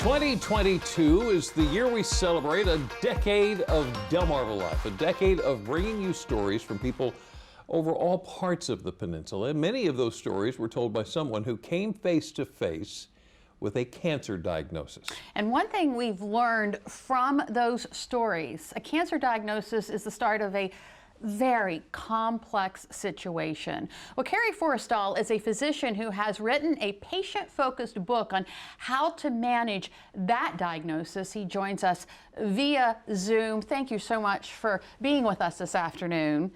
2022 is the year we celebrate a decade of Delmarva life, a decade of bringing you stories from people over all parts of the peninsula. And many of those stories were told by someone who came face to face with a cancer diagnosis. And one thing we've learned from those stories, a cancer diagnosis is the start of a very complex situation. Well, Kerry Forrestal is a physician who has written a patient-focused book on how to manage that diagnosis. He joins us via Zoom. Thank you so much for being with us this afternoon.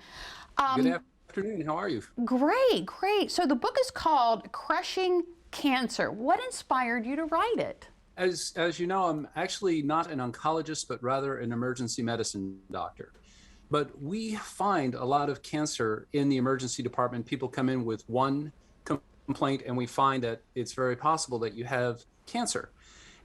Good afternoon. How are you? Great, great. So the book is called Crushing Cancer. What inspired you to write it? As you know, I'm actually not an oncologist, but rather an emergency medicine doctor. But we find a lot of cancer in the emergency department. People come in with one complaint, and we find that it's very possible that you have cancer.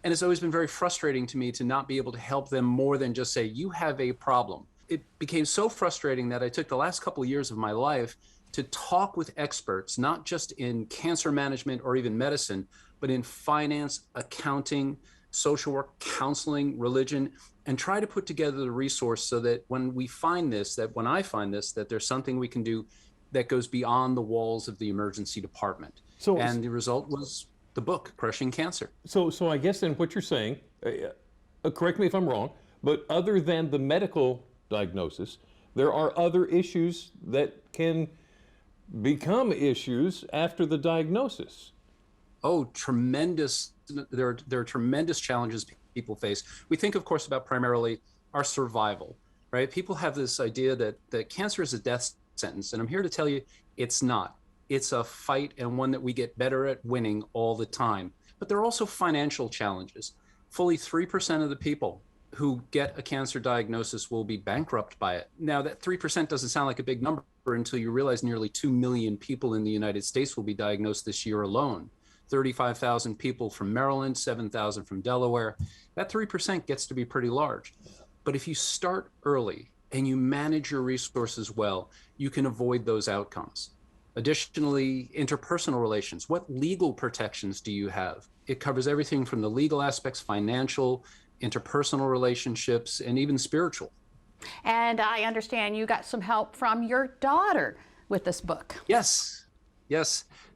And it's always been very frustrating to me to not be able to help them more than just say, you have a problem. It became so frustrating that I took the last couple of years of my life to talk with experts, not just in cancer management or even medicine, but in finance, accounting, social work, counseling, religion, and try to put together the resource so that when I find this, that there's something we can do that goes beyond the walls of the emergency department. And the result was the book, Crushing Cancer. So I guess then what you're saying, correct me if I'm wrong, but other than the medical diagnosis, there are other issues that can become issues after the diagnosis. Oh, tremendous. There are tremendous challenges people face. We think, of course, about primarily our survival, right? People have this idea that cancer is a death sentence, and I'm here to tell you it's not. It's a fight, and one that we get better at winning all the time. But there are also financial challenges. Fully 3% of the people who get a cancer diagnosis will be bankrupt by it. Now, that 3% doesn't sound like a big number until you realize nearly 2 million people in the United States will be diagnosed this year alone. 35,000 people from Maryland, 7,000 from Delaware. That 3% gets to be pretty large. But if you start early and you manage your resources well, you can avoid those outcomes. Additionally, interpersonal relations. What legal protections do you have? It covers everything from the legal aspects, financial, interpersonal relationships, and even spiritual. And I understand you got some help from your daughter with this book. Yes.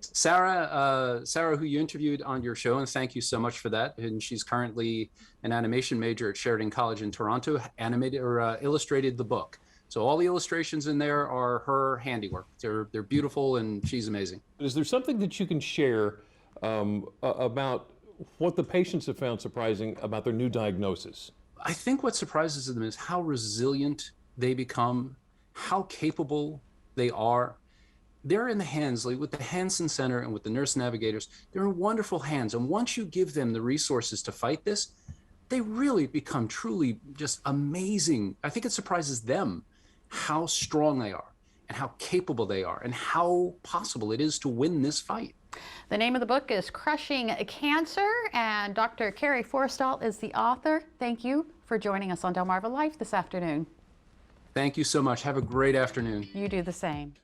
Sarah, who you interviewed on your show, and thank you so much for that. And she's currently an animation major at Sheridan College in Toronto, illustrated the book. So all the illustrations in there are her handiwork. They're beautiful, and she's amazing. Is there something that you can share about what the patients have found surprising about their new diagnosis? I think what surprises them is how resilient they become, how capable they are. They're in the hands, like with the Hansen Center and with the nurse navigators, they're in wonderful hands. And once you give them the resources to fight this, they really become truly just amazing. I think it surprises them how strong they are and how capable they are and how possible it is to win this fight. The name of the book is Crushing Cancer, and Dr. Kerry Forrestal is the author. Thank you for joining us on Delmarva Life this afternoon. Thank you so much. Have a great afternoon. You do the same.